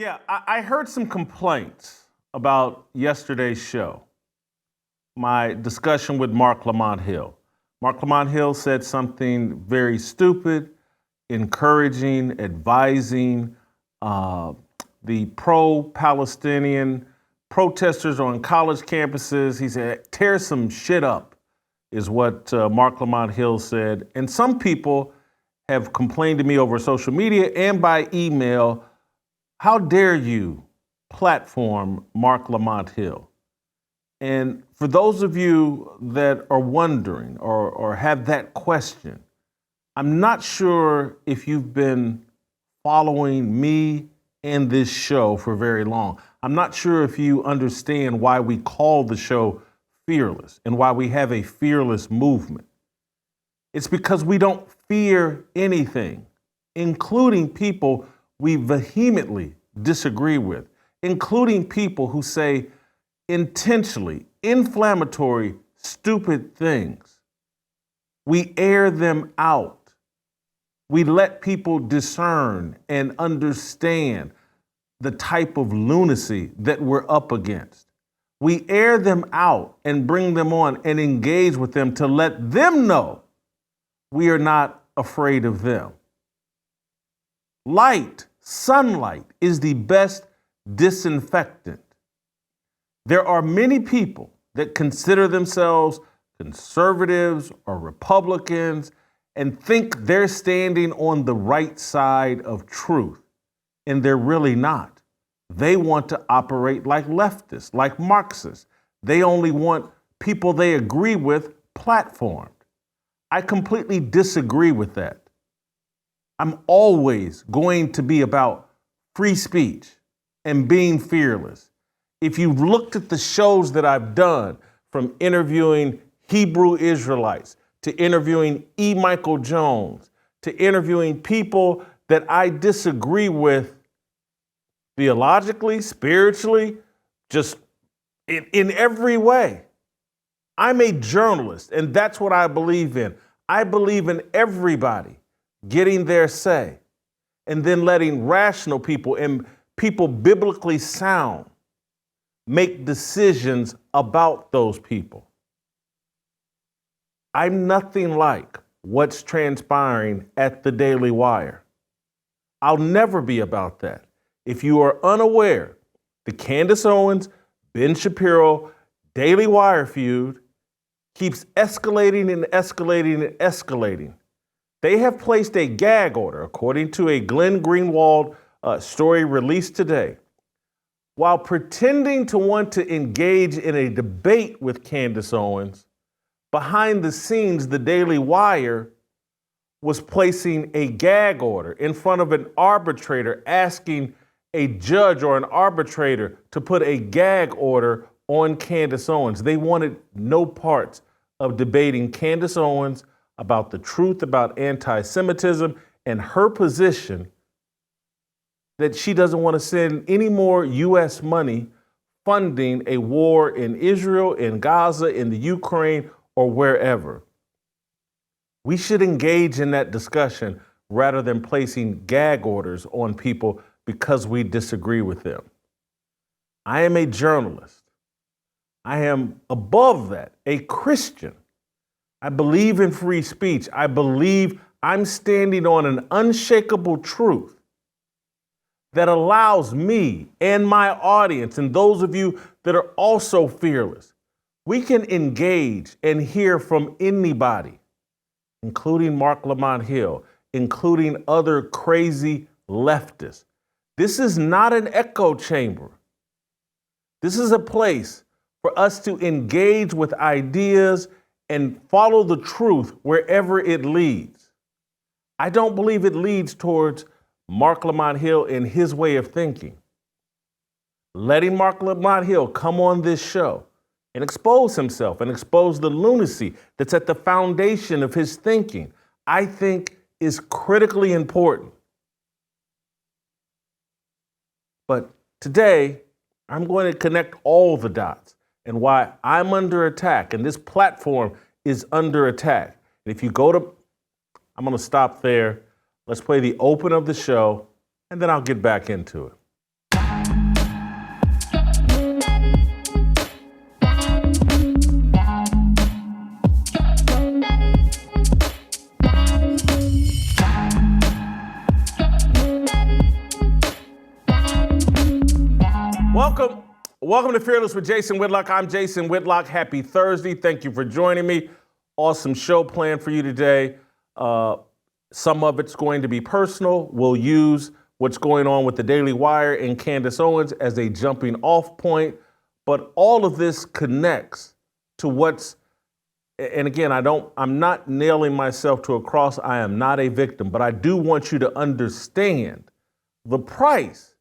Yeah, I heard some complaints about yesterday's show, my discussion with Mark Lamont Hill. Mark Lamont Hill said something very stupid, encouraging, advising the pro-Palestinian protesters on college campuses. He said, tear some shit up, is what Mark Lamont Hill said. And some people have complained to me over social media and by email, how dare you platform Mark Lamont Hill? And for those of you that are wondering or have that question, I'm not sure if you've been following me and this show for very long. I'm not sure if you understand why we call the show Fearless and why we have a fearless movement. It's because we don't fear anything, including people we vehemently disagree with, including people who say intentionally inflammatory, stupid things. We air them out. We let people discern and understand the type of lunacy that we're up against. We air them out and bring them on and engage with them to let them know we are not afraid of them. Light, sunlight, is the best disinfectant. There are many people that consider themselves conservatives or Republicans and think they're standing on the right side of truth, and they're really not. They want to operate like leftists, like Marxists. They only want people they agree with platformed. I completely disagree with that. I'm always going to be about free speech and being fearless. If you've looked at the shows that I've done, from interviewing Hebrew Israelites to interviewing E. Michael Jones to interviewing people that I disagree with theologically, spiritually, just in every way. I'm a journalist, and that's what I believe in. I believe in everybody getting their say and then letting rational people and people biblically sound make decisions about those people. I'm nothing like what's transpiring at the Daily Wire. I'll never be about that. If you are unaware, the Candace Owens, Ben Shapiro, Daily Wire feud keeps escalating and escalating and escalating. They have placed a gag order, according to a Glenn Greenwald story released today. While pretending to want to engage in a debate with Candace Owens, behind the scenes, the Daily Wire was placing a gag order in front of an arbitrator, asking a judge or an arbitrator to put a gag order on Candace Owens. They wanted no parts of debating Candace Owens about the truth about anti-Semitism and her position that she doesn't want to send any more U.S. money funding a war in Israel, in Gaza, in the Ukraine, or wherever. We should engage in that discussion rather than placing gag orders on people because we disagree with them. I am a journalist. I am above that, a Christian. I believe in free speech. I believe I'm standing on an unshakable truth that allows me and my audience and those of you that are also fearless, we can engage and hear from anybody, including Mark Lamont Hill, including other crazy leftists. This is not an echo chamber. This is a place for us to engage with ideas and follow the truth wherever it leads. I don't believe it leads towards Mark Lamont Hill and his way of thinking. Letting Mark Lamont Hill come on this show and expose himself and expose the lunacy that's at the foundation of his thinking, I think is critically important. But today, I'm going to connect all the dots and why I'm under attack and this platform is under attack. And if you go to, I'm going to stop there. Let's play the open of the show, and then I'll get back into it. Welcome to Fearless with Jason Whitlock. I'm Jason Whitlock. Happy Thursday. Thank you for joining me. Awesome show planned for you today. Some of it's going to be personal. We'll use what's going on with the Daily Wire and Candace Owens as a jumping off point. But all of this connects to what's, and again, I'm not nailing myself to a cross. I am not a victim, but I do want you to understand the price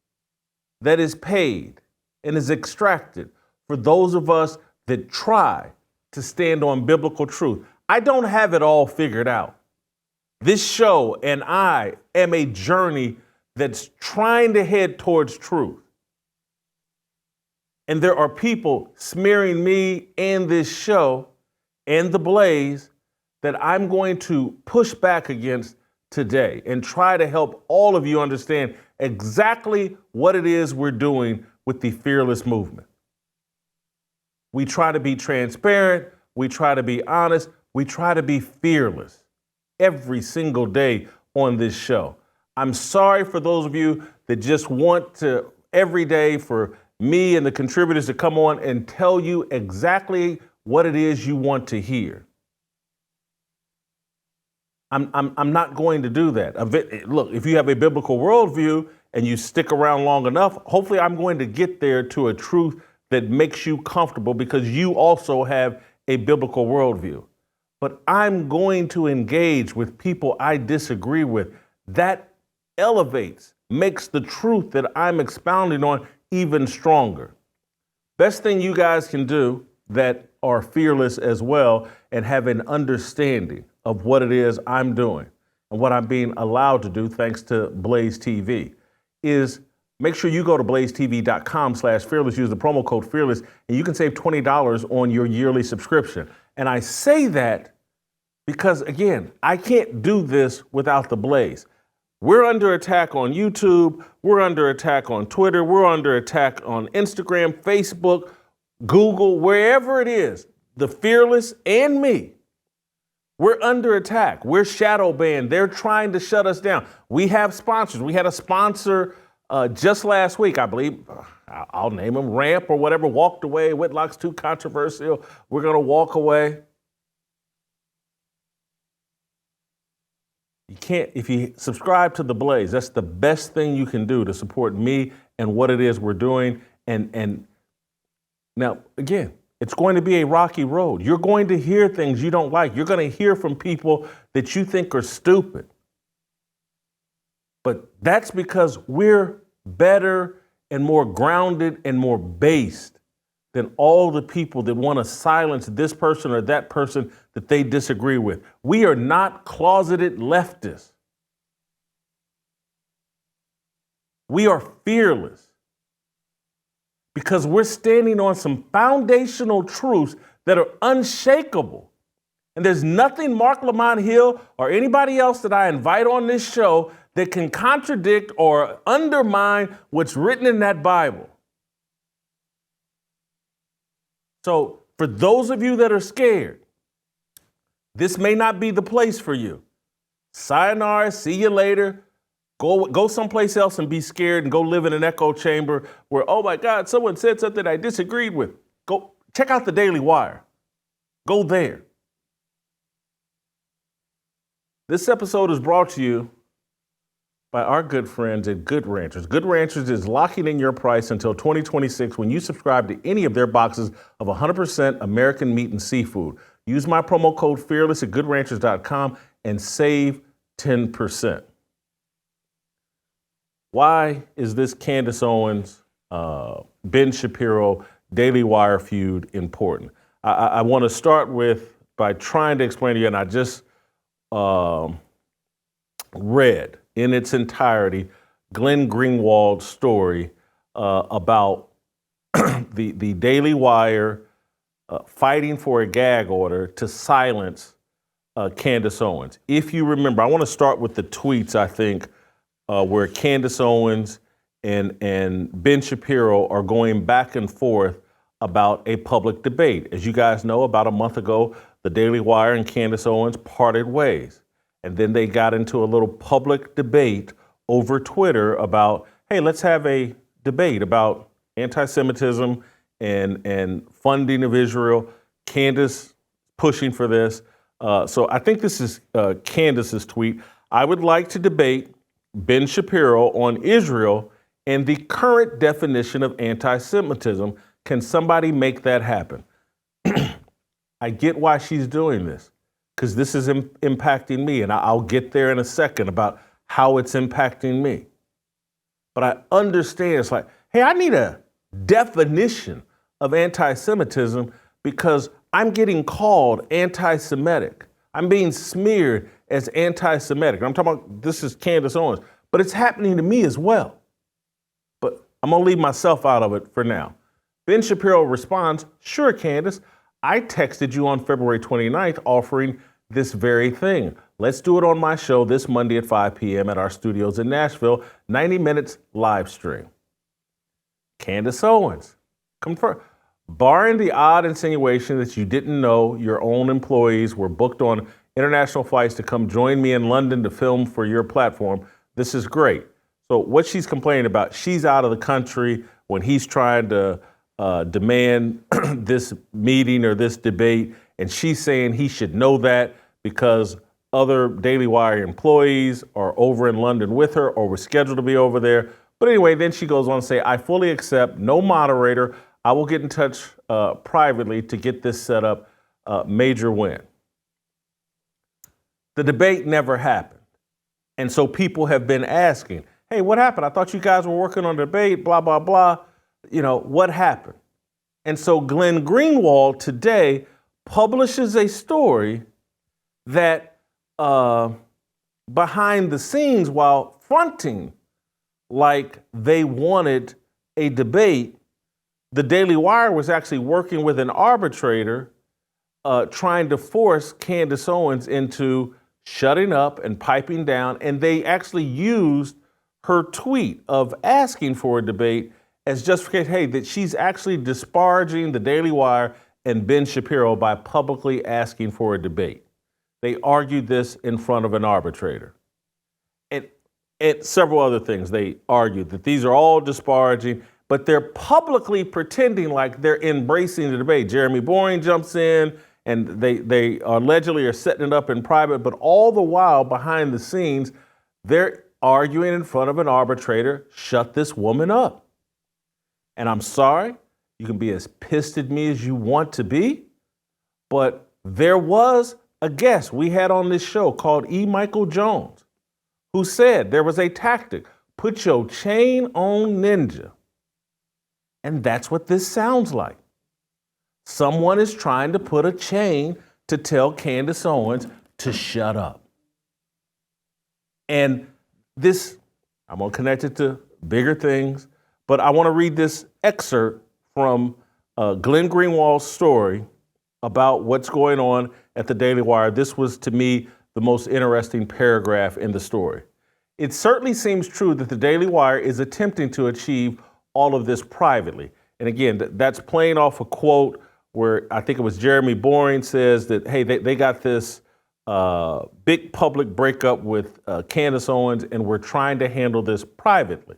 that is paid and is extracted for those of us that try to stand on biblical truth. I don't have it all figured out. This show and I am a journey that's trying to head towards truth. And there are people smearing me and this show and the Blaze that I'm going to push back against today and try to help all of you understand exactly what it is we're doing with the Fearless movement. We try to be transparent. We try to be honest. We try to be fearless every single day on this show. I'm sorry for those of you that just want to every day for me and the contributors to come on and tell you exactly what it is you want to hear. I'm not going to do that. Look, if you have a biblical worldview and you stick around long enough, hopefully I'm going to get there to a truth that makes you comfortable because you also have a biblical worldview. But I'm going to engage with people I disagree with. That elevates, makes the truth that I'm expounding on even stronger. Best thing you guys can do that are fearless as well and have an understanding of what it is I'm doing and what I'm being allowed to do thanks to Blaze TV is make sure you go to blazetv.com/fearless, use the promo code fearless, and you can save $20 on your yearly subscription. And I say that because, again, I can't do this without the Blaze. We're under attack on YouTube. We're under attack on Twitter. We're under attack on Instagram, Facebook, Google, wherever it is, the Fearless and me. We're under attack. We're shadow banned. They're trying to shut us down. We have sponsors. We had a sponsor just last week, I believe. I'll name him Ramp or whatever, walked away. Whitlock's too controversial. We're going to walk away. You can't, if you subscribe to The Blaze, that's the best thing you can do to support me and what it is we're doing. And now, again, it's going to be a rocky road. You're going to hear things you don't like. You're going to hear from people that you think are stupid. But that's because we're better and more grounded and more based than all the people that want to silence this person or that person that they disagree with. We are not closeted leftists. We are fearless because we're standing on some foundational truths that are unshakable. And there's nothing Mark Lamont Hill or anybody else that I invite on this show that can contradict or undermine what's written in that Bible. So for those of you that are scared, this may not be the place for you. Sayonara, see you later. Go someplace else and be scared and go live in an echo chamber where, oh my God, someone said something I disagreed with. Go check out the Daily Wire. Go there. This episode is brought to you by our good friends at Good Ranchers. Good Ranchers is locking in your price until 2026 when you subscribe to any of their boxes of 100% American meat and seafood. Use my promo code FEARLESS at goodranchers.com and save 10%. Why is this Candace Owens, Ben Shapiro, Daily Wire feud important? I want to start by trying to explain to you, and I just read in its entirety Glenn Greenwald's story about the Daily Wire fighting for a gag order to silence Candace Owens. If you remember, I want to start with the tweets, I think, where Candace Owens and Ben Shapiro are going back and forth about a public debate. As you guys know, about a month ago, the Daily Wire and Candace Owens parted ways. And then they got into a little public debate over Twitter about, hey, let's have a debate about anti-Semitism and funding of Israel. Candace pushing for this. So I think this is Candace's tweet. I would like to debate Ben Shapiro on Israel and the current definition of anti-Semitism. Can somebody make that happen? I get why she's doing this, because this is impacting me, and I'll get there in a second about how it's impacting me. But I understand, it's like, hey, I need a definition of anti-Semitism because I'm getting called anti-Semitic. I'm being smeared as anti-Semitic. I'm talking about, this is Candace Owens, but it's happening to me as well. But I'm gonna leave myself out of it for now. Ben Shapiro responds, sure, Candace, I texted you on February 29th offering this very thing. Let's do it on my show this Monday at 5 p.m. at our studios in Nashville, 90 minutes live stream. Candace Owens, confirm. Barring the odd insinuation that you didn't know your own employees were booked on international flights to come join me in London to film for your platform, this is great. So what she's complaining about, she's out of the country when he's trying to demand this meeting or this debate, and she's saying he should know that because other Daily Wire employees are over in London with her or were scheduled to be over there. But anyway, then she goes on to say, I fully accept, no moderator. I will get in touch privately to get this set up. Major win. The debate never happened. And so people have been asking, hey, what happened? I thought you guys were working on the debate, blah, blah, blah. You know, what happened? And so Glenn Greenwald today publishes a story that behind the scenes, while fronting like they wanted a debate, the Daily Wire was actually working with an arbitrator trying to force Candace Owens into shutting up and piping down. And they actually used her tweet of asking for a debate as justification, hey, that she's actually disparaging the Daily Wire and Ben Shapiro by publicly asking for a debate. They argued this in front of an arbitrator. And several other things. They argued that these are all disparaging, but they're publicly pretending like they're embracing the debate. Jeremy Boring jumps in, and they allegedly are setting it up in private, but all the while behind the scenes, they're arguing in front of an arbitrator, shut this woman up. And I'm sorry, you can be as pissed at me as you want to be, but there was a guest we had on this show called E. Michael Jones, who said there was a tactic, put your chain on ninja. And that's what this sounds like. Someone is trying to put a chain to tell Candace Owens to shut up. And this, I'm going to connect it to bigger things, but I want to read this excerpt from Glenn Greenwald's story about what's going on at the Daily Wire. This was, to me, the most interesting paragraph in the story. It certainly seems true that the Daily Wire is attempting to achieve all of this privately. And again, that's playing off a quote where I think it was Jeremy Boring says that, hey, they got this big public breakup with Candace Owens, and we're trying to handle this privately.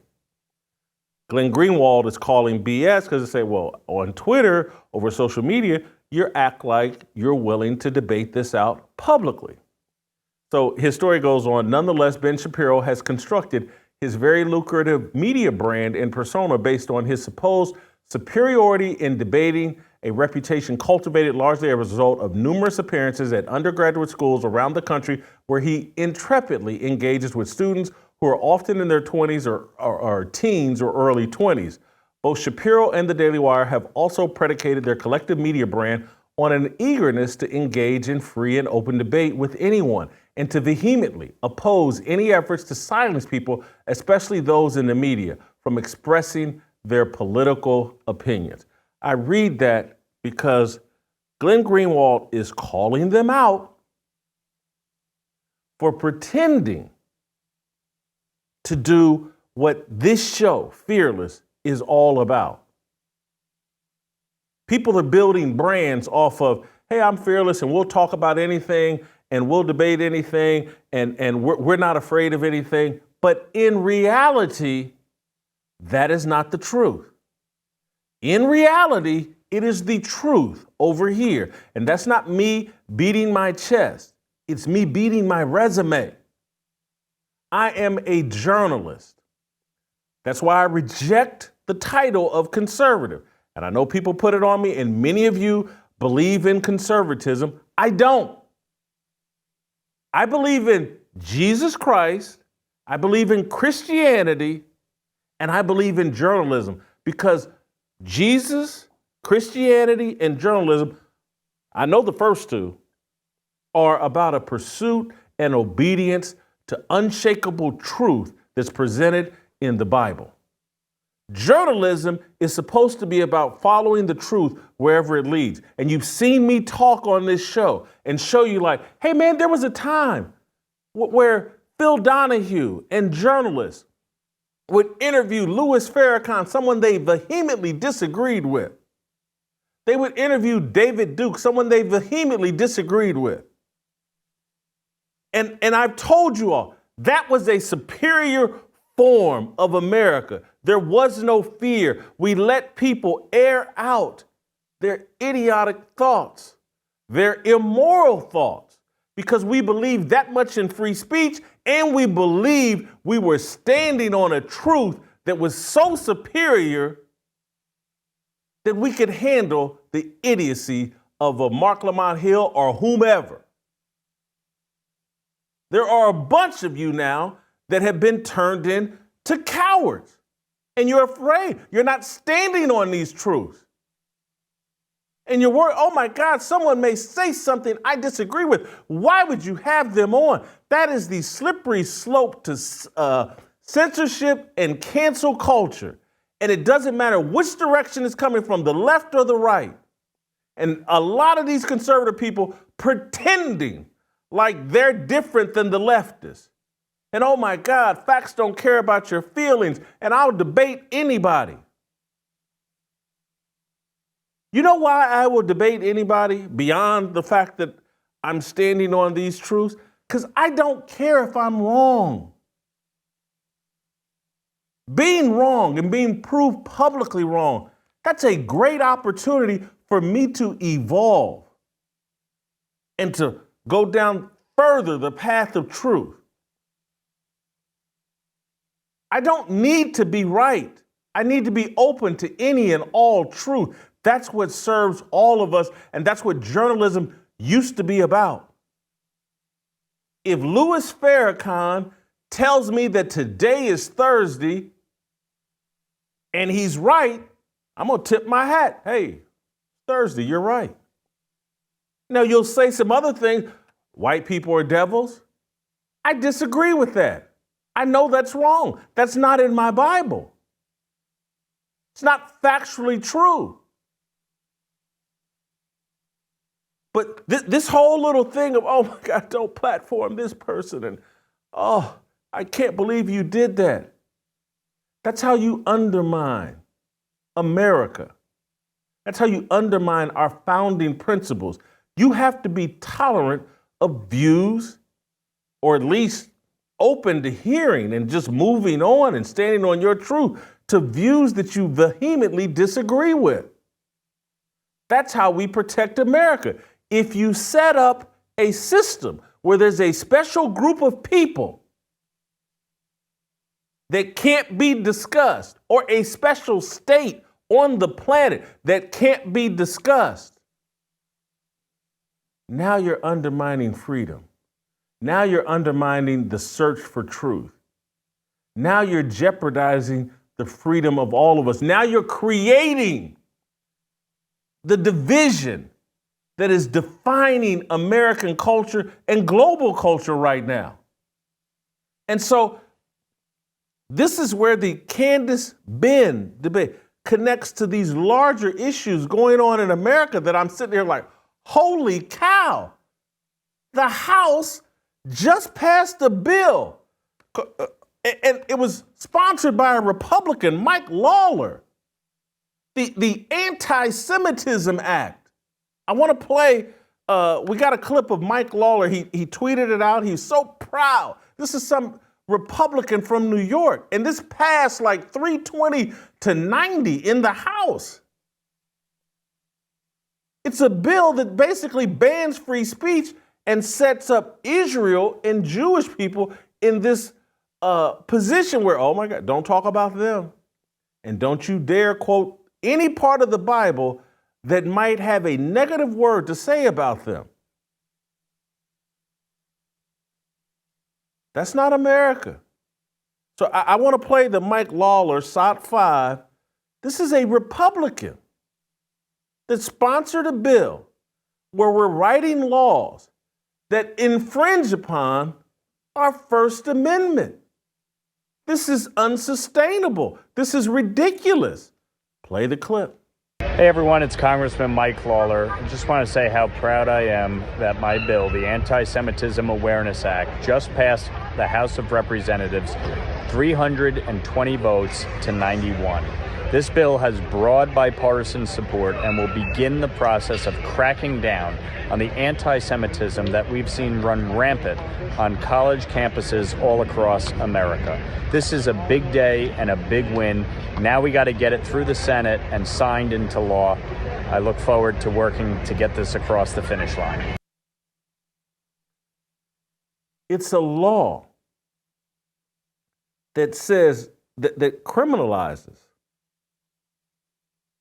Glenn Greenwald is calling BS because they say, well, on Twitter, over social media, you act like you're willing to debate this out publicly. So his story goes on. Nonetheless, Ben Shapiro has constructed his very lucrative media brand and persona based on his supposed superiority in debating, a reputation cultivated largely as a result of numerous appearances at undergraduate schools around the country where he intrepidly engages with students who are often in their 20s or teens or early 20s. Both Shapiro and the Daily Wire have also predicated their collective media brand on an eagerness to engage in free and open debate with anyone and to vehemently oppose any efforts to silence people, especially those in the media, from expressing their political opinions. I read that because Glenn Greenwald is calling them out for pretending to do what this show, Fearless, is all about. People are building brands off of, hey, I'm fearless and we'll talk about anything and we'll debate anything and we're not afraid of anything. But in reality, that is not the truth. In reality, it is the truth over here. And that's not me beating my chest. It's me beating my resume. I am a journalist. That's why I reject the title of conservative. And I know people put it on me, and many of you believe in conservatism. I don't. I believe in Jesus Christ. I believe in Christianity, and I believe in journalism, because Jesus, Christianity, and journalism, I know the first two, are about a pursuit and obedience to unshakable truth that's presented in the Bible. Journalism is supposed to be about following the truth wherever it leads. And you've seen me talk on this show and show you like, hey man, there was a time where Phil Donahue and journalists would interview Louis Farrakhan, someone they vehemently disagreed with. They would interview David Duke, someone they vehemently disagreed with. And I've told you all, that was a superior form of America. There was no fear. We let people air out their idiotic thoughts, their immoral thoughts, because we believed that much in free speech, and we believed we were standing on a truth that was so superior that we could handle the idiocy of a Mark Lamont Hill or whomever. There are a bunch of you now that have been turned into cowards, and you're afraid. You're not standing on these truths. And you're worried, oh my God, someone may say something I disagree with. Why would you have them on? That is the slippery slope to censorship and cancel culture. And it doesn't matter which direction it's coming from, the left or the right. And a lot of these conservative people pretending like they're different than the leftists. And oh my God, facts don't care about your feelings, and I'll debate anybody. You know why I will debate anybody beyond the fact that I'm standing on these truths? Because I don't care if I'm wrong. Being wrong and being proved publicly wrong, that's a great opportunity for me to evolve and to go down further the path of truth. I don't need to be right. I need to be open to any and all truth. That's what serves all of us, and that's what journalism used to be about. If Louis Farrakhan tells me that today is Thursday and he's right, I'm going to tip my hat. Hey, Thursday, you're right. Now, you'll say some other things. White people are devils. I disagree with that. I know that's wrong. That's not in my Bible. It's not factually true. But this whole little thing of, oh my God, don't platform this person, and oh, I can't believe you did that. That's how you undermine America. That's how you undermine our founding principles. You have to be tolerant of views, or at least open to hearing and just moving on and standing on your truth to views that you vehemently disagree with. That's how we protect America. If you set up a system where there's a special group of people that can't be discussed, or a special state on the planet that can't be discussed, now you're undermining freedom. Now you're undermining the search for truth. Now you're jeopardizing the freedom of all of us. Now you're creating the division that is defining American culture and global culture right now. And so this is where the Candace Ben debate connects to these larger issues going on in America that I'm sitting here like, holy cow, the House just passed a bill, and it was sponsored by a Republican, Mike Lawler, the Anti-Semitism Act. I want to play, we got a clip of Mike Lawler. He tweeted it out. He's so proud. This is some Republican from New York, and this passed like 320 to 90 in the House. It's a bill that basically bans free speech and sets up Israel and Jewish people in this position where, oh my God, don't talk about them. And don't you dare quote any part of the Bible that might have a negative word to say about them. That's not America. So I want to play the Mike Lawler SOT 5. This is a Republican that sponsored a bill where we're writing laws that infringe upon our First Amendment. This is unsustainable. This is ridiculous. Play the clip. Hey everyone, it's Congressman Mike Lawler. I just want to say how proud I am that my bill, the Anti-Semitism Awareness Act, just passed the House of Representatives, 320 votes to 91. This bill has broad bipartisan support and will begin the process of cracking down on the anti-Semitism that we've seen run rampant on college campuses all across America. This is a big day and a big win. Now we got to get it through the Senate and signed into law. I look forward to working to get this across the finish line. It's a law that says, that criminalizes,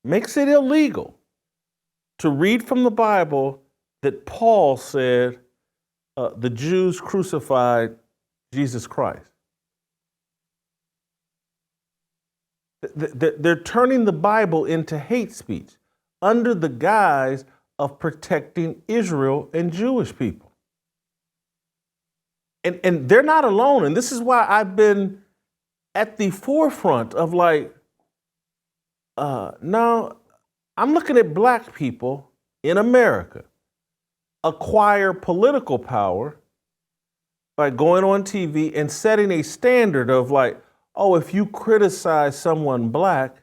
makes it illegal to read from the Bible that Paul said the Jews crucified Jesus Christ. They're turning the Bible into hate speech under the guise of protecting Israel and Jewish people. And they're not alone. And this is why I've been at the forefront of now I'm looking at black people in America acquire political power by going on TV and setting a standard of oh, if you criticize someone black,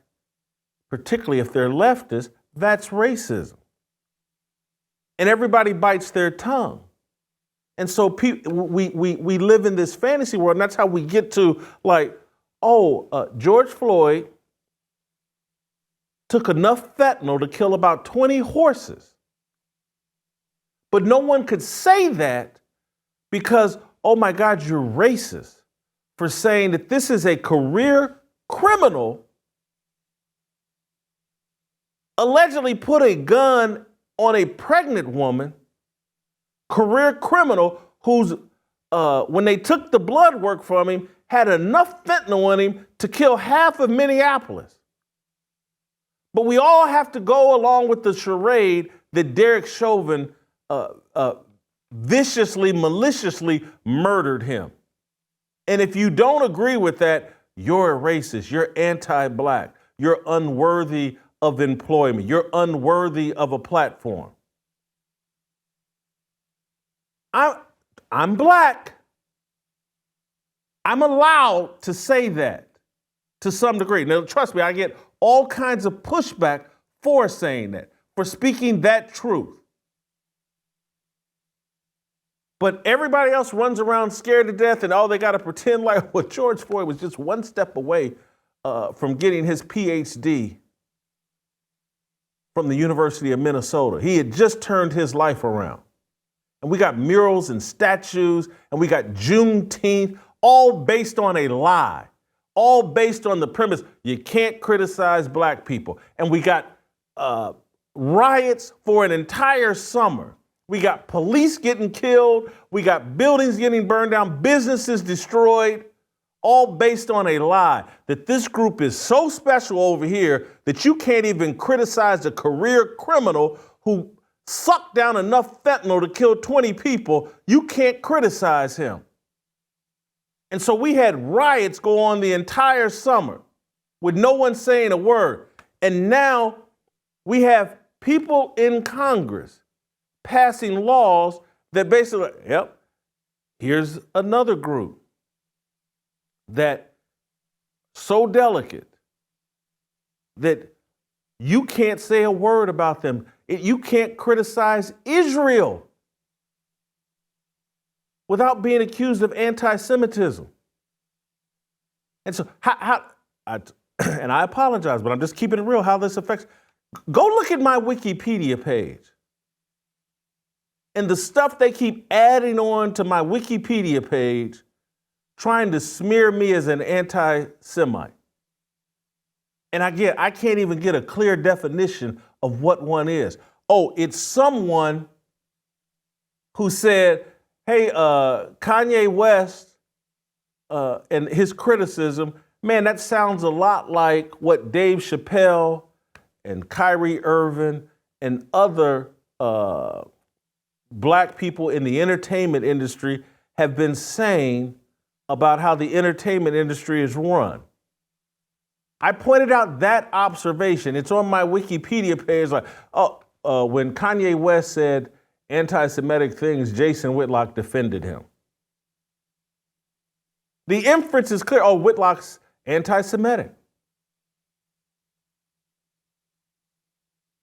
particularly if they're leftist, that's racism. And everybody bites their tongue. And so we live in this fantasy world, and that's how we get to George Floyd took enough fentanyl to kill about 20 horses. But no one could say that because, oh my God, you're racist for saying that this is a career criminal allegedly put a gun on a pregnant woman, career criminal who's, when they took the blood work from him, had enough fentanyl in him to kill half of Minneapolis. But we all have to go along with the charade that Derek Chauvin viciously, maliciously murdered him. And if you don't agree with that, you're a racist, you're anti-black, you're unworthy of employment, you're unworthy of a platform. I'm black. I'm allowed to say that to some degree. Now, trust me, I get all kinds of pushback for saying that, for speaking that truth. But everybody else runs around scared to death and they got to pretend like George Floyd was just one step away from getting his PhD from the University of Minnesota. He had just turned his life around. And we got murals and statues, and we got Juneteenth, all based on a lie, all based on the premise you can't criticize black people. And we got riots for an entire summer. We got police getting killed. We got buildings getting burned down, businesses destroyed, all based on a lie that this group is so special over here that you can't even criticize a career criminal who sucked down enough fentanyl to kill 20 people. You can't criticize him. And so we had riots go on the entire summer with no one saying a word. And now we have people in Congress passing laws that basically, here's another group that so delicate that you can't say a word about them. You can't criticize Israel without being accused of anti-Semitism. And so and I apologize, but I'm just keeping it real how this affects. Go look at my Wikipedia page. And the stuff they keep adding on to my Wikipedia page, trying to smear me as an anti-Semite. And I can't even get a clear definition of what one is. Oh, it's someone who said, hey, Kanye West and his criticism, man, that sounds a lot like what Dave Chappelle and Kyrie Irving and other black people in the entertainment industry have been saying about how the entertainment industry is run. I pointed out that observation. It's on my Wikipedia page. Like, when Kanye West said anti-Semitic things, Jason Whitlock defended him. The inference is clear. Oh, Whitlock's anti-Semitic.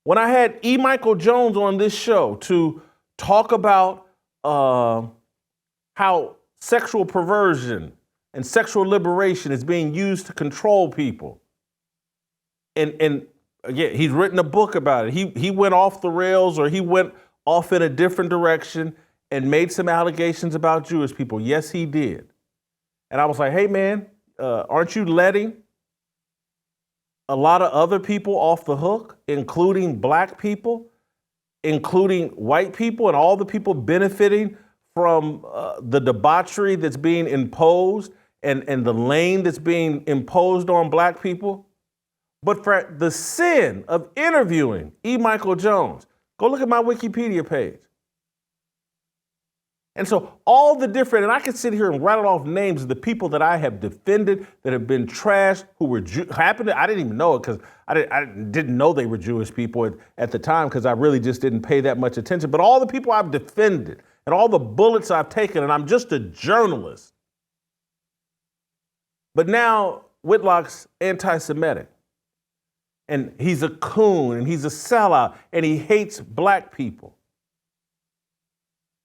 When I had E. Michael Jones on this show to talk about how sexual perversion and sexual liberation is being used to control people, and again, he's written a book about it. He went off the rails, or he went off in a different direction and made some allegations about Jewish people. Yes, he did. And I was like, hey, man, aren't you letting a lot of other people off the hook, including black people, including white people, and all the people benefiting from the debauchery that's being imposed and the lane that's being imposed on black people? But for the sin of interviewing E. Michael Jones, go look at my Wikipedia page. And so all the different, and I can sit here and rattle off names of the people that I have defended, that have been trashed, who were I didn't even know it because I didn't know they were Jewish people at the time, because I really just didn't pay that much attention. But all the people I've defended and all the bullets I've taken, and I'm just a journalist. But now Whitlock's anti-Semitic. And he's a coon, and he's a sellout, and he hates black people.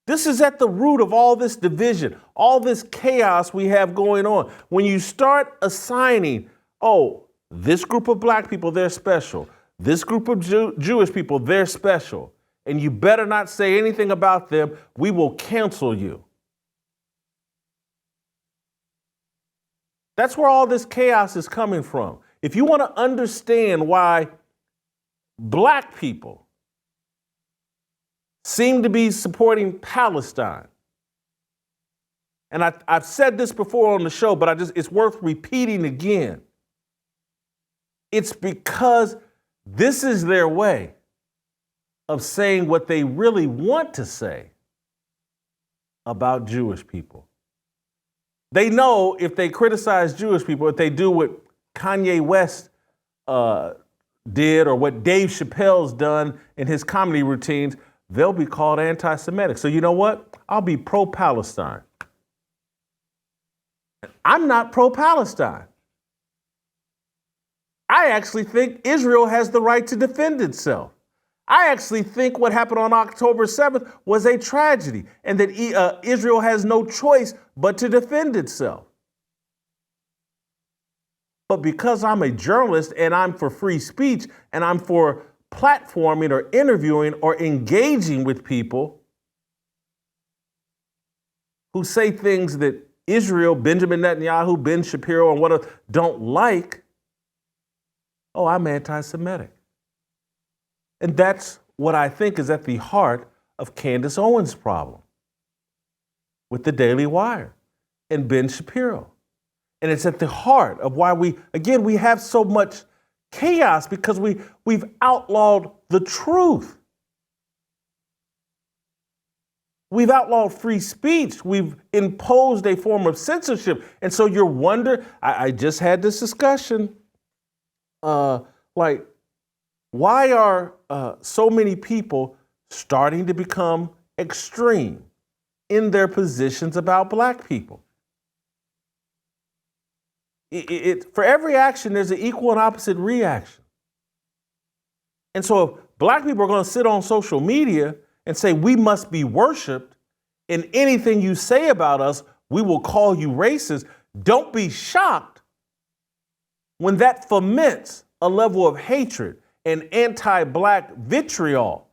This is at the root of all this division, all this chaos we have going on. When you start assigning, oh, this group of black people, they're special. This group of Jewish people, they're special. And you better not say anything about them. We will cancel you. That's where all this chaos is coming from. If you want to understand why black people seem to be supporting Palestine, and I've said this before on the show, but it's worth repeating again. It's because this is their way of saying what they really want to say about Jewish people. They know if they criticize Jewish people, if they do what Kanye West did, or what Dave Chappelle's done in his comedy routines, they'll be called anti-Semitic. So you know what? I'll be pro-Palestine. I'm not pro-Palestine. I actually think Israel has the right to defend itself. I actually think what happened on October 7th was a tragedy, and that Israel has no choice but to defend itself. But because I'm a journalist and I'm for free speech and I'm for platforming or interviewing or engaging with people who say things that Israel, Benjamin Netanyahu, Ben Shapiro, and what don't like, oh, I'm anti-Semitic. And that's what I think is at the heart of Candace Owens' problem with the Daily Wire and Ben Shapiro. And it's at the heart of why we have so much chaos, because we've outlawed the truth. We've outlawed free speech. We've imposed a form of censorship. And so you're wondering, I just had this discussion, why are so many people starting to become extreme in their positions about black people? For every action, there's an equal and opposite reaction. And so if black people are going to sit on social media and say we must be worshiped, and anything you say about us, we will call you racist, don't be shocked when that foments a level of hatred and anti-black vitriol.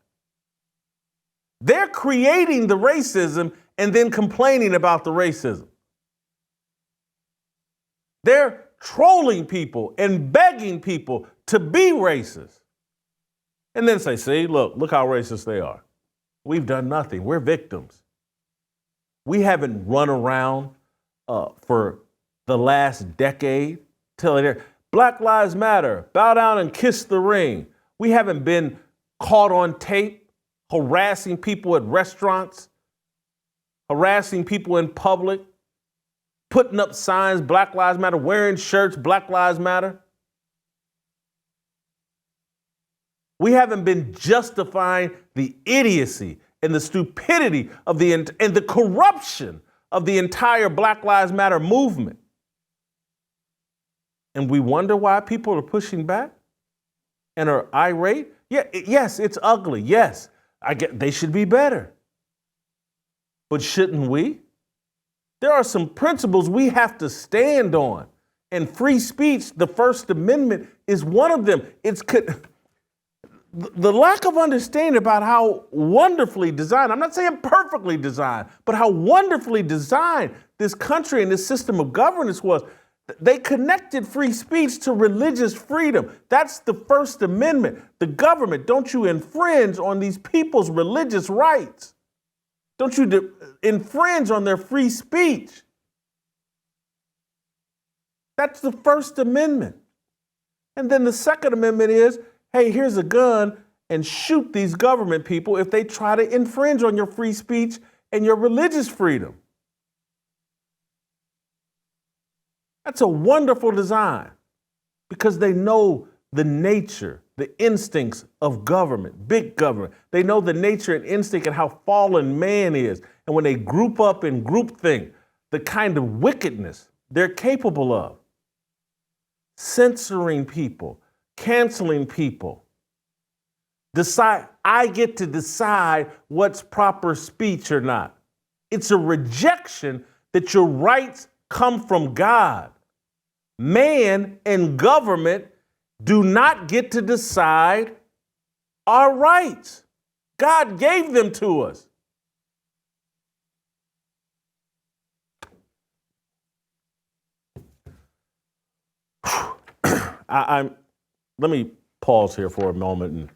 They're creating the racism and then complaining about the racism. They're trolling people and begging people to be racist. And then say, see, look how racist they are. We've done nothing. We're victims. We haven't run around for the last decade telling Black Lives Matter, bow down and kiss the ring. We haven't been caught on tape harassing people at restaurants, harassing people in public, putting up signs, Black Lives Matter, wearing shirts, Black Lives Matter. We haven't been justifying the idiocy and the stupidity of and the corruption of the entire Black Lives Matter movement. And we wonder why people are pushing back and are irate. Yes, it's ugly. Yes, I get they should be better. But shouldn't we? There are some principles we have to stand on. And free speech, the First Amendment, is one of them. The lack of understanding about how wonderfully designed, I'm not saying perfectly designed, but how wonderfully designed this country and this system of governance was. They connected free speech to religious freedom. That's the First Amendment. The government, don't you infringe on these people's religious rights. Don't you infringe on their free speech. That's the First Amendment. And then the Second Amendment is, hey, here's a gun and shoot these government people if they try to infringe on your free speech and your religious freedom. That's a wonderful design because they know the nature, the instincts of government, big government. They know the nature and instinct and how fallen man is. And when they group up in groupthink, the kind of wickedness they're capable of. Censoring people, canceling people. I get to decide what's proper speech or not. It's a rejection that your rights come from God. Man and government do not get to decide our rights. God gave them to us. Let me pause here for a moment and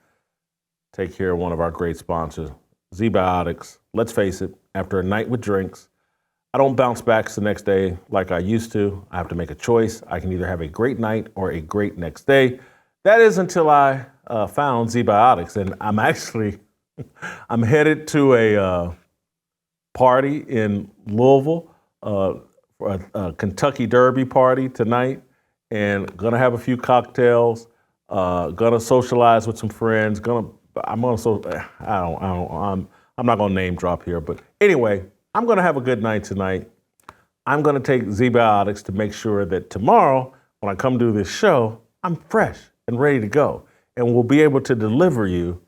take care of one of our great sponsors, ZBiotics. Let's face it, after a night with drinks, I don't bounce back the next day like I used to. I have to make a choice. I can either have a great night or a great next day. That is until I found ZBiotics, and I'm headed to a party in Louisville, a Kentucky Derby party tonight, and gonna have a few cocktails. Gonna socialize with some friends. I'm not gonna name drop here, but anyway, I'm gonna have a good night tonight. I'm gonna take ZBiotics to make sure that tomorrow, when I come do this show, I'm fresh and ready to go, and we'll be able to deliver you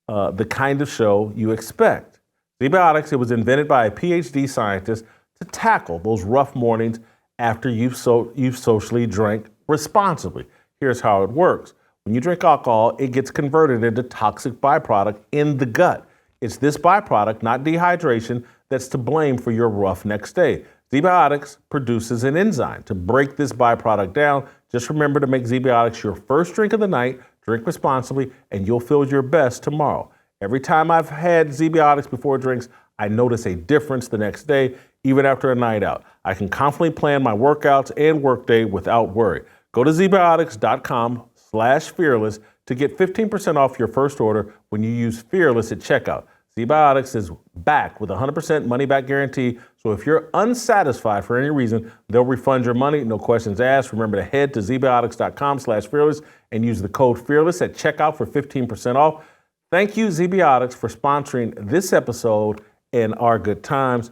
the kind of show you expect. ZBiotics, it was invented by a PhD scientist to tackle those rough mornings after you've socially drank responsibly. Here's how it works. When you drink alcohol, it gets converted into toxic byproduct in the gut. It's this byproduct, not dehydration, that's to blame for your rough next day. ZBiotics produces an enzyme to break this byproduct down. Just remember to make ZBiotics your first drink of the night, drink responsibly, and you'll feel your best tomorrow. Every time I've had ZBiotics before drinks, I notice a difference the next day, even after a night out. I can confidently plan my workouts and workday without worry. Go to ZBiotics.com/fearless to get 15% off your first order when you use Fearless at checkout. ZBiotics is back with a 100% money-back guarantee, so if you're unsatisfied for any reason, they'll refund your money, no questions asked. Remember to head to ZBiotics.com/fearless and use the code FEARLESS at checkout for 15% off. Thank you, ZBiotics, for sponsoring this episode and our good times.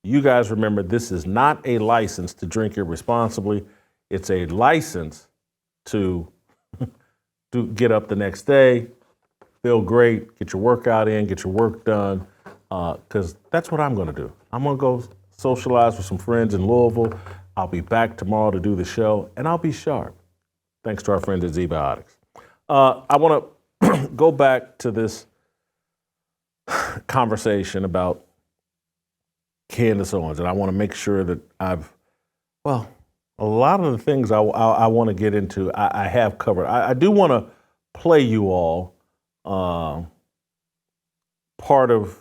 You guys remember, this is not a license to drink irresponsibly. It's a license to get up the next day, feel great, get your workout in, get your work done, because that's what I'm going to do. I'm going to go socialize with some friends in Louisville. I'll be back tomorrow to do the show, and I'll be sharp. Thanks to our friends at ZBiotics. I want to go back to this conversation about Candace Owens, and I want to make sure that a lot of the things I want to get into, I have covered. I do want to play you all part of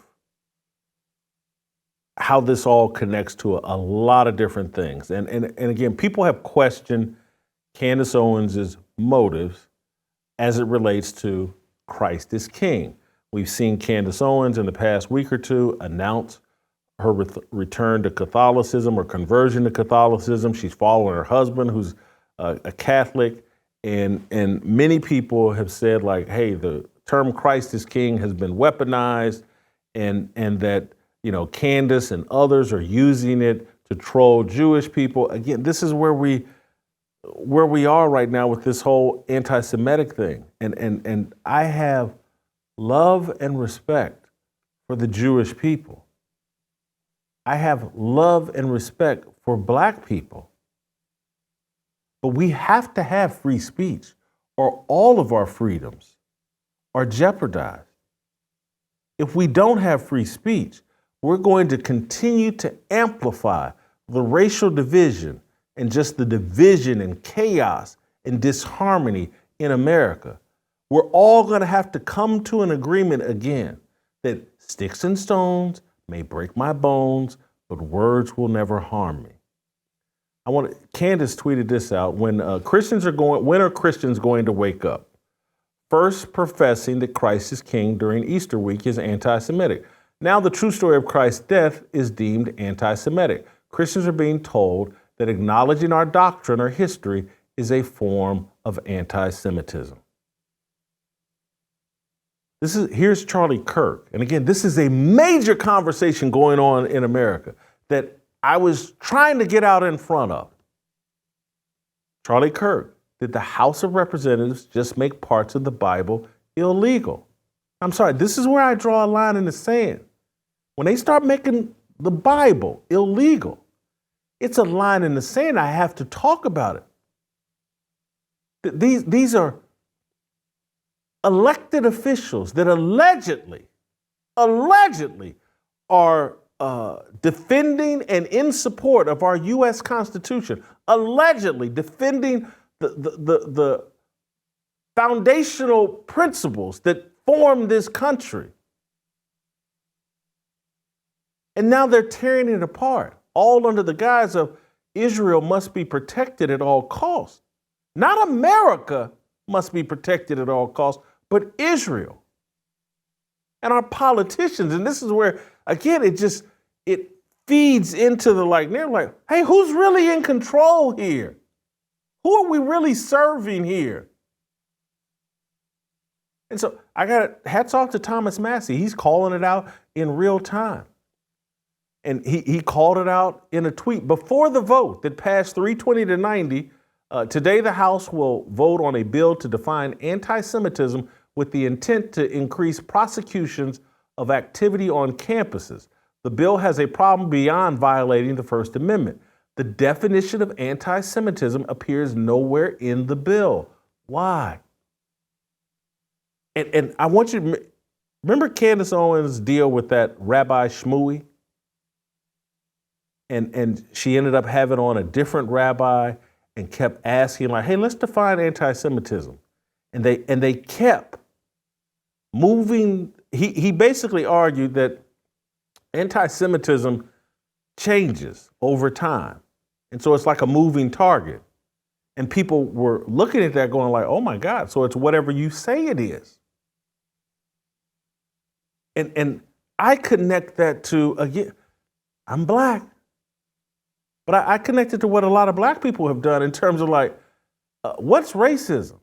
how this all connects to a lot of different things. And again, people have questioned Candace Owens' motives as it relates to Christ is King. We've seen Candace Owens in the past week or two announce her return to Catholicism or conversion to Catholicism. She's following her husband, who's a Catholic. And many people have said, like, hey, the term Christ is King has been weaponized, and that, you know, Candace and others are using it to troll Jewish people. Again, this is where we are right now with this whole anti-Semitic thing. And I have love and respect for the Jewish people. I have love and respect for Black people. But we have to have free speech, or all of our freedoms are jeopardized. If we don't have free speech, we're going to continue to amplify the racial division and just the division and chaos and disharmony in America. We're all going to have to come to an agreement again that sticks and stones may break my bones, but words will never harm me. Candace tweeted this out: when are Christians going to wake up? First, professing that Christ is King during Easter week is anti-Semitic. Now the true story of Christ's death is deemed anti-Semitic. Christians are being told that acknowledging our doctrine or history is a form of anti-Semitism. Here's Charlie Kirk. And again, this is a major conversation going on in America that I was trying to get out in front of. Charlie Kirk: did the House of Representatives just make parts of the Bible illegal? I'm sorry, this is where I draw a line in the sand. When they start making the Bible illegal, it's a line in the sand. I have to talk about it. These are elected officials that allegedly are defending and in support of our U.S. Constitution, allegedly defending the foundational principles that form this country. And now they're tearing it apart, all under the guise of Israel must be protected at all costs. Not America must be protected at all costs, but Israel. And our politicians, and this is where, again, it feeds into they're like, hey, who's really in control here? Who are we really serving here? And so I got hats off to Thomas Massey. He's calling it out in real time. And he called it out in a tweet before the vote that passed 320 to 90. Today, the House will vote on a bill to define anti-Semitism with the intent to increase prosecutions of activity on campuses. The bill has a problem beyond violating the First Amendment. The definition of anti-Semitism appears nowhere in the bill. Why? And I want you to remember Candace Owens' deal with that Rabbi Shmooey? And she ended up having on a different rabbi and kept asking, like, hey, let's define anti-Semitism. And they kept moving. He basically argued that anti-Semitism changes over time. And so it's like a moving target. And people were looking at that going like, oh my God, so it's whatever you say it is. And I connect that to, again, I'm Black. But I connected to what a lot of Black people have done in terms of what's racism?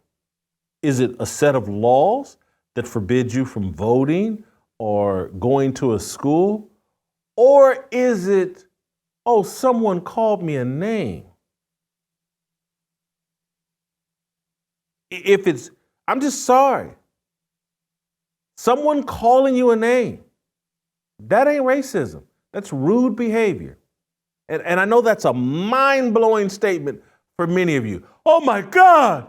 Is it a set of laws that forbid you from voting or going to a school? Or is it, oh, someone called me a name? If it's, I'm just sorry. Someone calling you a name, that ain't racism. That's rude behavior. And I know that's a mind-blowing statement for many of you. Oh my God,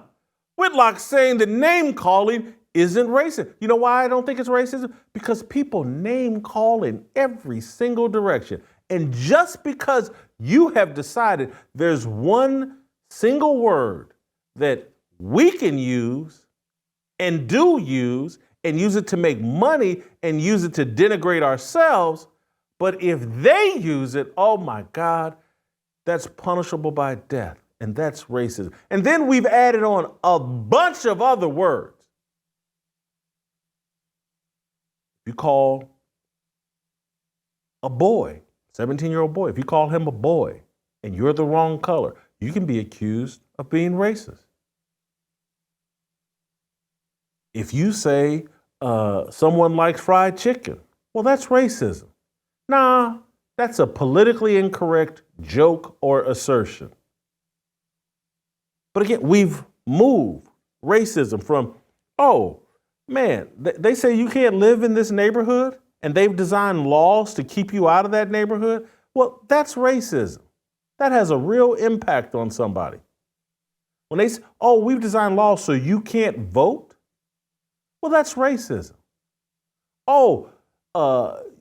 Whitlock saying that name calling isn't racist. You know why I don't think it's racism? Because people name call in every single direction. And just because you have decided there's one single word that we can use and do use and use it to make money and use it to denigrate ourselves, but if they use it, oh my God, that's punishable by death. And that's racism. And then we've added on a bunch of other words. You call a boy, 17-year-old boy, if you call him a boy and you're the wrong color, you can be accused of being racist. If you say someone likes fried chicken, well, that's racism. Nah, that's a politically incorrect joke or assertion. But again, we've moved racism from, oh, man, they say you can't live in this neighborhood and they've designed laws to keep you out of that neighborhood. Well, that's racism. That has a real impact on somebody. When they say, oh, we've designed laws so you can't vote, well, that's racism. Oh,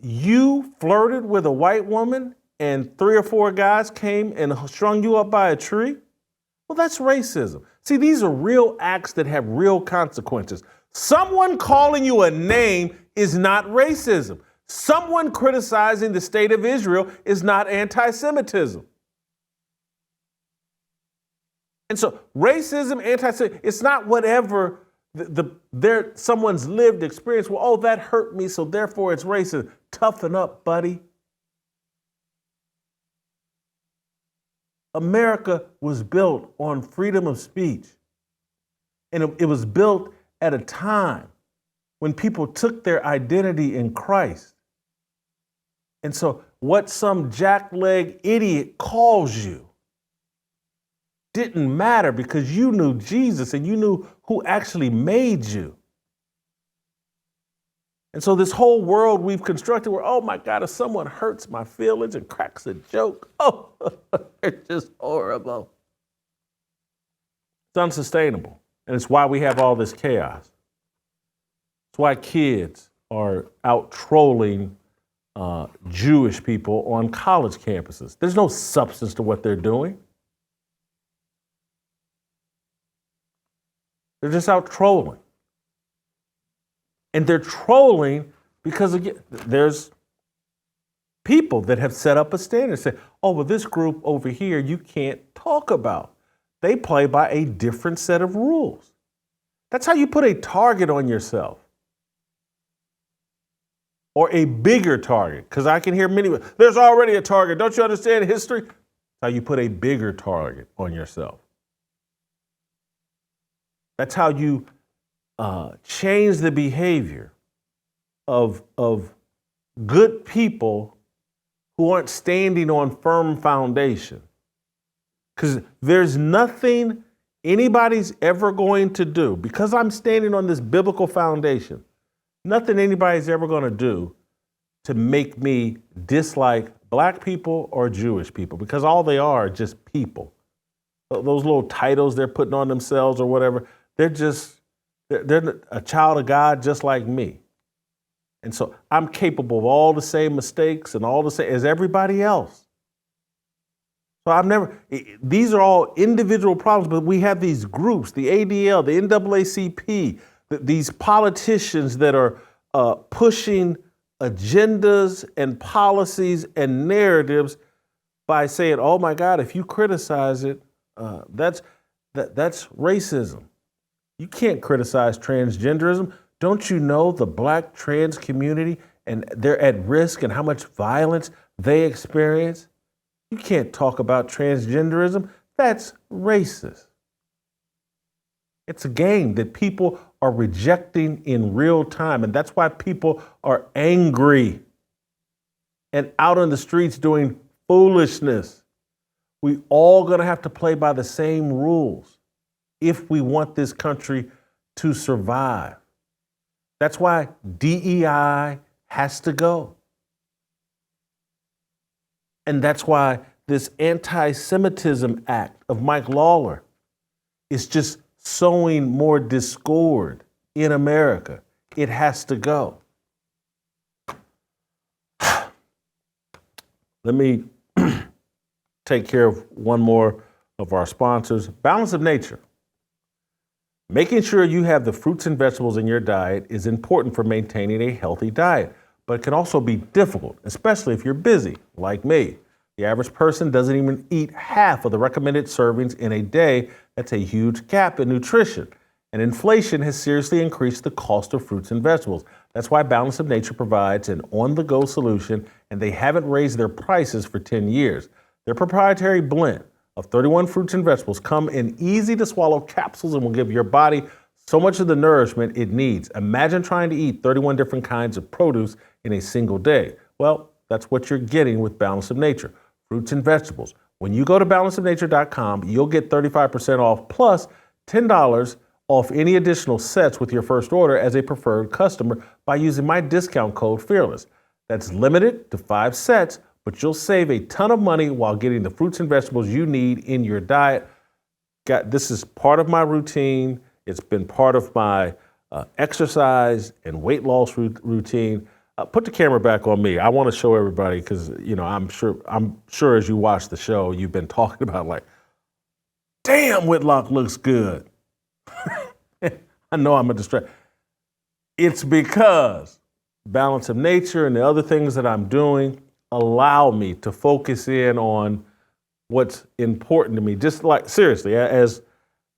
you flirted with a white woman and 3 or 4 guys came and strung you up by a tree? Well, that's racism. See, these are real acts that have real consequences. Someone calling you a name is not racism. Someone criticizing the state of Israel is not anti-Semitism. And so racism, anti-Semitism, it's not whatever someone's lived experience. Well, oh, that hurt me, so therefore it's racist. Toughen up, buddy. America was built on freedom of speech. And it was built at a time when people took their identity in Christ. And so what some jackleg idiot calls you didn't matter because you knew Jesus and you knew who actually made you. And so this whole world we've constructed where, oh my God, if someone hurts my feelings and cracks a joke, oh, it's just horrible. It's unsustainable. And it's why we have all this chaos. It's why kids are out trolling Jewish people on college campuses. There's no substance to what they're doing. They're just out trolling. And they're trolling because, again, there's people that have set up a standard and say, oh, well, this group over here you can't talk about. They play by a different set of rules. That's how you put a target on yourself. Or a bigger target, because I can hear many, there's already a target. Don't you understand history? That's how you put a bigger target on yourself. That's how you change the behavior of good people who aren't standing on firm foundation. Because there's nothing anybody's ever going to do, because I'm standing on this biblical foundation, nothing anybody's ever going to do to make me dislike black people or Jewish people, because all they are just people. Those little titles they're putting on themselves or whatever, they're a child of God just like me. And so I'm capable of all the same mistakes and all the same as everybody else. So these are all individual problems, but we have these groups, the ADL, the NAACP, these politicians that are pushing agendas and policies and narratives by saying, oh my God, if you criticize it, that's racism. You can't criticize transgenderism. Don't you know the black trans community and they're at risk and how much violence they experience? You can't talk about transgenderism. That's racist. It's a game that people are rejecting in real time. And that's why people are angry and out on the streets doing foolishness. We all gonna have to play by the same rules if we want this country to survive. That's why DEI has to go. And that's why this anti-Semitism act of Mike Lawler is just sowing more discord in America. It has to go. Let me take care of one more of our sponsors. Balance of Nature. Making sure you have the fruits and vegetables in your diet is important for maintaining a healthy diet, but it can also be difficult, especially if you're busy, like me. The average person doesn't even eat half of the recommended servings in a day. That's a huge gap in nutrition. And inflation has seriously increased the cost of fruits and vegetables. That's why Balance of Nature provides an on-the-go solution, and they haven't raised their prices for 10 years. Their proprietary blend of 31 fruits and vegetables come in easy-to-swallow capsules and will give your body so much of the nourishment it needs. Imagine trying to eat 31 different kinds of produce in a single day. Well, that's what you're getting with Balance of Nature, fruits and vegetables. When you go to balanceofnature.com, you'll get 35% off plus $10 off any additional sets with your first order as a preferred customer by using my discount code FEARLESS. That's limited to 5 sets, but you'll save a ton of money while getting the fruits and vegetables you need in your diet. This is part of my routine. It's been part of my exercise and weight loss routine. Put the camera back on me. I want to show everybody because, I'm sure as you watch the show, you've been talking about like, damn, Whitlock looks good. I know I'm a distraction. It's because Balance of Nature and the other things that I'm doing allow me to focus in on what's important to me. Just like, seriously, as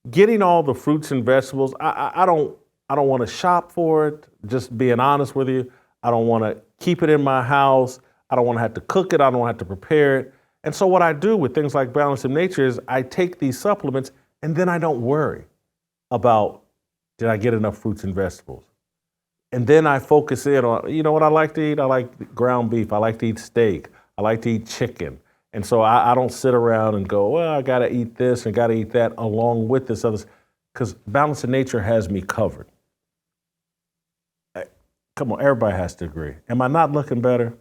getting all the fruits and vegetables, I don't want to shop for it. Just being honest with you, I don't want to keep it in my house. I don't want to have to cook it. I don't want to have to prepare it. And so what I do with things like Balance of Nature is I take these supplements and then I don't worry about, did I get enough fruits and vegetables? And then I focus in on, what I like to eat? I like ground beef. I like to eat steak. I like to eat chicken. And so I don't sit around and go, well, I got to eat this and got to eat that along with this other, because Balance of Nature has me covered. Come on, everybody has to agree. Am I not looking better?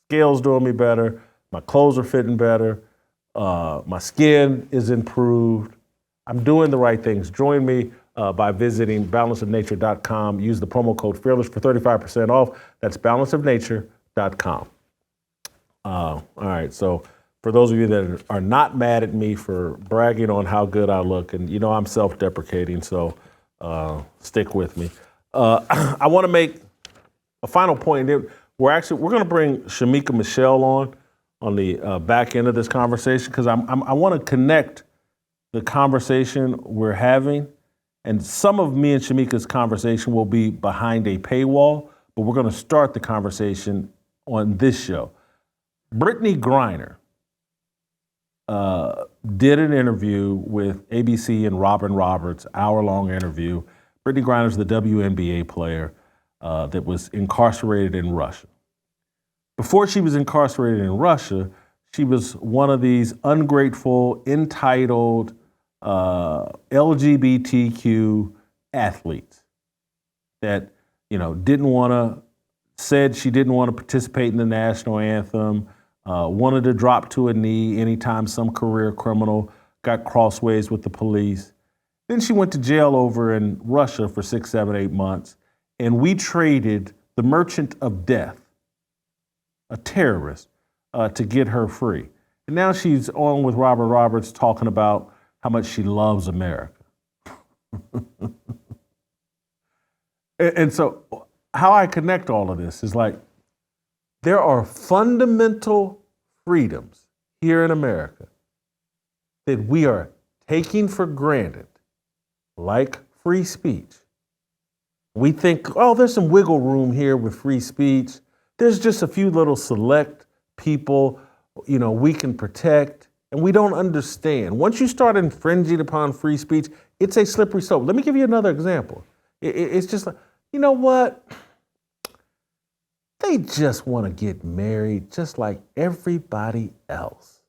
Scales doing me better. My clothes are fitting better. My skin is improved. I'm doing the right things. Join me by visiting balanceofnature.com. Use the promo code FEARLESS for 35% off. That's balanceofnature.com. All right, so for those of you that are not mad at me for bragging on how good I look, and I'm self-deprecating, so stick with me. I want to make a final point. We're going to bring Shamika Michelle on the back end of this conversation because I want to connect the conversation we're having. And some of me and Shamika's conversation will be behind a paywall, but we're going to start the conversation on this show. Brittany Griner did an interview with ABC and Robin Roberts, hour-long interview. Brittany Griner is the WNBA player that was incarcerated in Russia. Before she was incarcerated in Russia, she was one of these ungrateful, entitled, LGBTQ athletes that, said she didn't want to participate in the national anthem, wanted to drop to a knee anytime some career criminal got crossways with the police. Then she went to jail over in Russia for 6, 7, 8 months, and we traded the merchant of death, a terrorist, to get her free. And now she's on with Robert Roberts talking about how much she loves America. and so how I connect all of this is like, there are fundamental freedoms here in America that we are taking for granted, like free speech. We think, there's some wiggle room here with free speech. There's just a few little select people, we can protect. And we don't understand. Once you start infringing upon free speech, it's a slippery slope. Let me give you another example. It's just like, you know what? They just want to get married just like everybody else.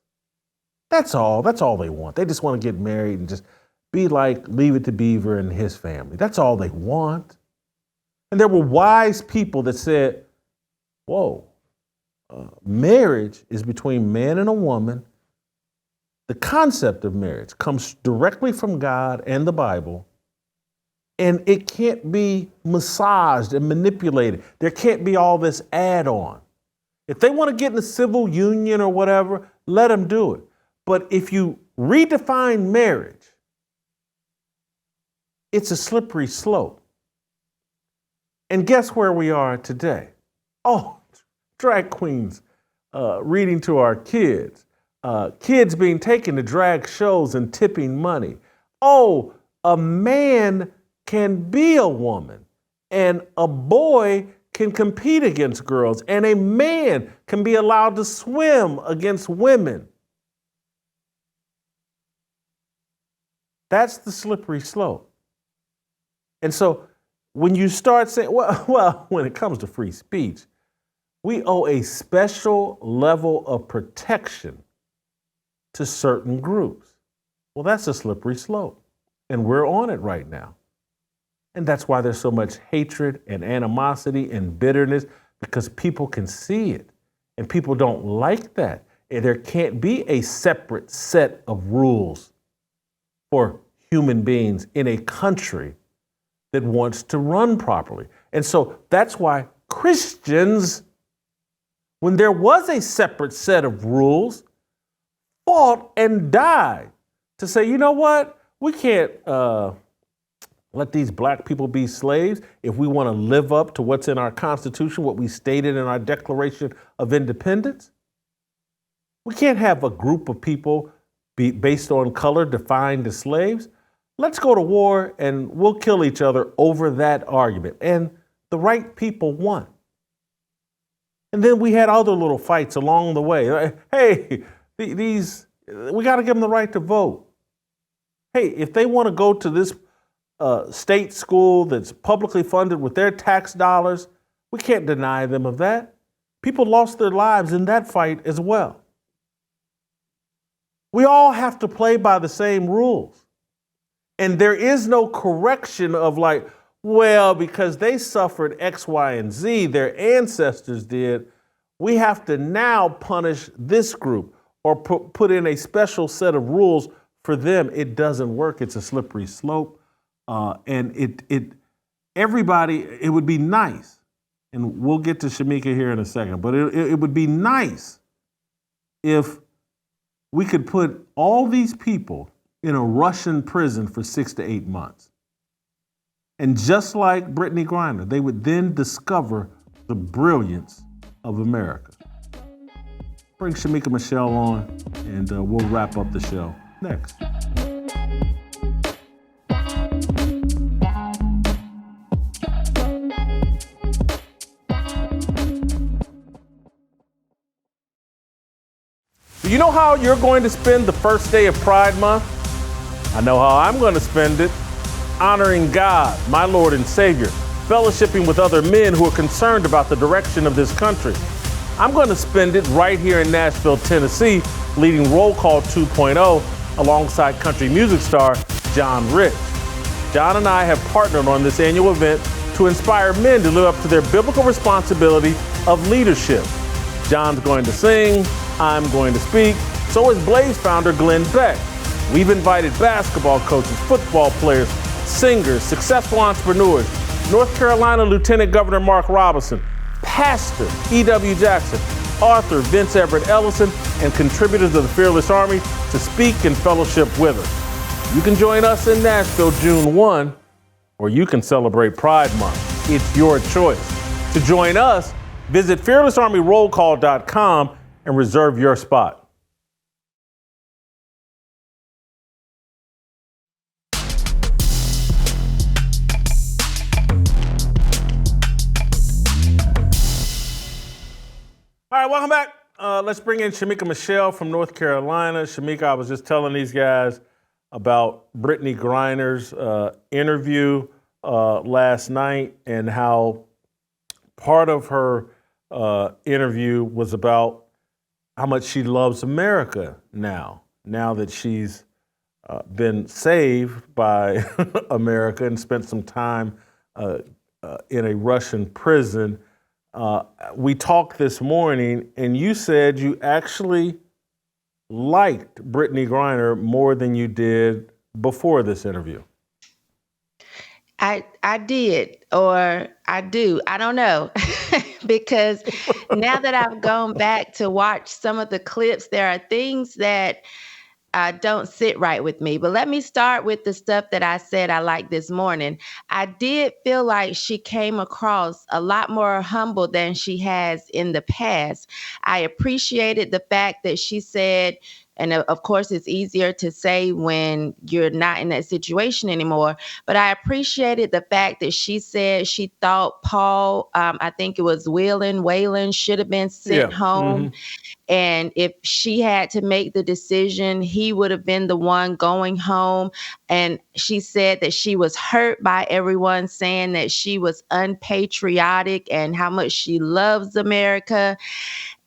That's all they want. They just want to get married and just be like Leave It to Beaver and his family. That's all they want. And there were wise people that said, marriage is between man and a woman. The concept of marriage comes directly from God and the Bible. And it can't be massaged and manipulated. There can't be all this add-on. If they want to get in a civil union or whatever, let them do it. But if you redefine marriage, it's a slippery slope. And guess where we are today? Oh, drag queens reading to our kids. Kids being taken to drag shows and tipping money. Oh, a man can be a woman, and a boy can compete against girls, and a man can be allowed to swim against women. That's the slippery slope. And so when you start saying, well, when it comes to free speech, we owe a special level of protection to certain groups. Well, that's a slippery slope, and we're on it right now. And that's why there's so much hatred and animosity and bitterness, because people can see it, and people don't like that. And there can't be a separate set of rules for human beings in a country that wants to run properly. And so that's why Christians, when there was a separate set of rules, fought and died to say, you know what, we can't let these black people be slaves if we want to live up to what's in our Constitution, what we stated in our Declaration of Independence. We can't have a group of people be based on color defined as slaves. Let's go to war and we'll kill each other over that argument. And the right people won. And then we had other little fights along the way. Like, hey, we got to give them the right to vote. Hey, if they want to go to this state school that's publicly funded with their tax dollars, we can't deny them of that. People lost their lives in that fight as well. We all have to play by the same rules. And there is no correction of like, well, because they suffered X, Y, and Z, their ancestors did, we have to now punish this group or put in a special set of rules for them. It doesn't work. It's a slippery slope. And it would be nice, and we'll get to Shamika here in a second, but it would be nice if we could put all these people in a Russian prison for 6 to 8 months. And just like Brittany Griner, they would then discover the brilliance of America. Bring Shamika Michelle on, and we'll wrap up the show next. You know how you're going to spend the first day of Pride Month? I know how I'm going to spend it. Honoring God, my Lord and Savior, fellowshipping with other men who are concerned about the direction of this country. I'm going to spend it right here in Nashville, Tennessee, leading Roll Call 2.0 alongside country music star John Rich. John and I have partnered on this annual event to inspire men to live up to their biblical responsibility of leadership. John's going to sing, I'm going to speak, so is Blaze founder Glenn Beck. We've invited basketball coaches, football players, singers, successful entrepreneurs, North Carolina Lieutenant Governor Mark Robinson, Pastor E.W. Jackson, author Vince Everett Ellison, and contributors of the Fearless Army to speak and fellowship with us. You can join us in Nashville June 1, or you can celebrate Pride Month. It's your choice. To join us, visit fearlessarmyrollcall.com and reserve your spot. All right, welcome back. Let's bring in Shamika Michelle from North Carolina. Shamika, I was just telling these guys about Brittany Griner's interview last night and how part of her interview was about how much she loves America now that she's been saved by America and spent some time in a Russian prison. We talked this morning, and you said you actually liked Brittany Griner more than you did before this interview. I did, or I do. I don't know. Because now that I've gone back to watch some of the clips, there are things that don't sit right with me. But let me start with the stuff that I said I liked this morning. I did feel like she came across a lot more humble than she has in the past. I appreciated the fact that she said, and of course, it's easier to say when you're not in that situation anymore. But I appreciated the fact that she said she thought Paul, I think it was Waylon, should have been sent home. And if she had to make the decision, he would have been the one going home. And she said that she was hurt by everyone saying that she was unpatriotic and how much she loves America.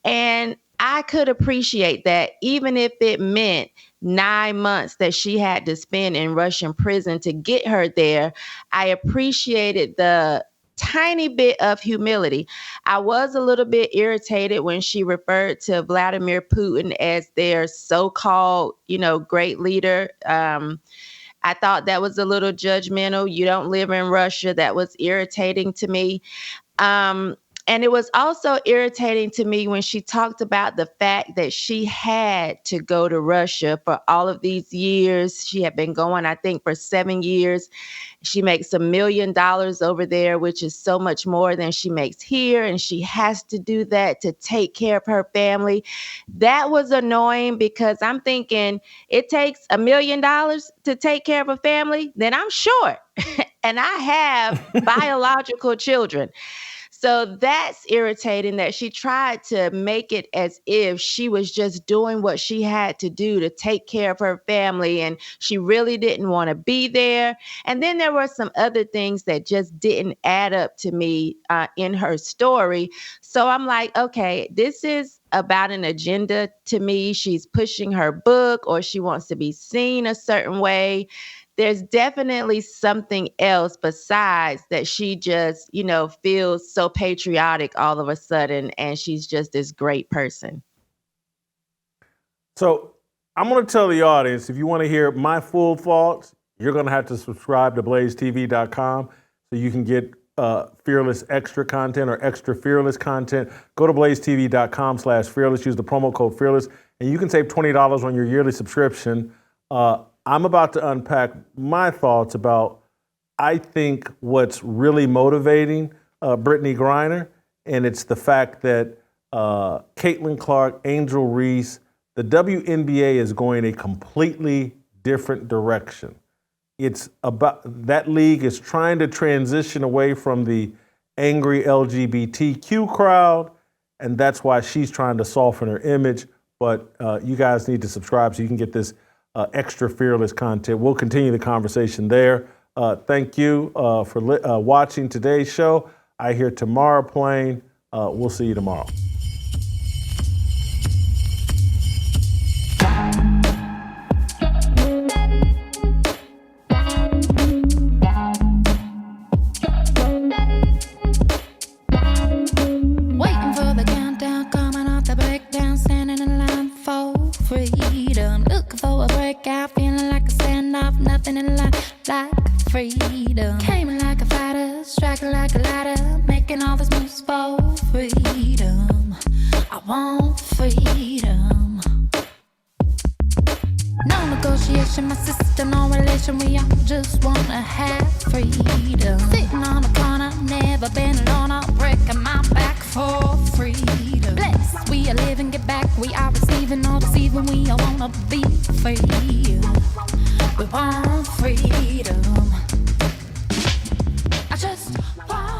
And I could appreciate that, even if it meant 9 months that she had to spend in Russian prison to get her there. I appreciated the tiny bit of humility. I was a little bit irritated when she referred to Vladimir Putin as their so-called, great leader. I thought that was a little judgmental. You don't live in Russia. That was irritating to me. And it was also irritating to me when she talked about the fact that she had to go to Russia for all of these years. She had been going, I think, for 7 years. She makes $1 million over there, which is so much more than she makes here. And she has to do that to take care of her family. That was annoying because I'm thinking it takes $1 million to take care of a family. Then I'm short and I have biological children. So that's irritating that she tried to make it as if she was just doing what she had to do to take care of her family, and she really didn't want to be there. And then there were some other things that just didn't add up to me in her story. So I'm like, okay, this is about an agenda to me. She's pushing her book, or she wants to be seen a certain way. There's definitely something else besides that she just, feels so patriotic all of a sudden, and she's just this great person. So I'm going to tell the audience, if you want to hear my full thoughts, you're going to have to subscribe to blazetv.com so you can get fearless extra content or extra fearless content. Go to blazetv.com/fearless, use the promo code fearless, and you can save $20 on your yearly subscription. I'm about to unpack my thoughts about, I think, what's really motivating Brittany Griner, and it's the fact that Caitlin Clark, Angel Reese, the WNBA is going a completely different direction. It's about, that league is trying to transition away from the angry LGBTQ crowd, and that's why she's trying to soften her image. But you guys need to subscribe so you can get this extra fearless content. We'll continue the conversation there. Thank you for watching today's show. I hear tomorrow playing. We'll see you tomorrow. Waiting for the countdown, coming off the breakdown, standing in line for freedom. Looking for a breakout, feeling like a standoff, nothing in life like freedom. Came like a fighter, striking like a ladder, making all these moves for freedom. I want freedom. No negotiation, my sister, no relation. We all just wanna have freedom. Sitting on a corner, never been alone. I'll break my back for freedom. Blessed, we are living, get back. We are receiving, all deceiving. We all wanna be free. We want freedom. I just want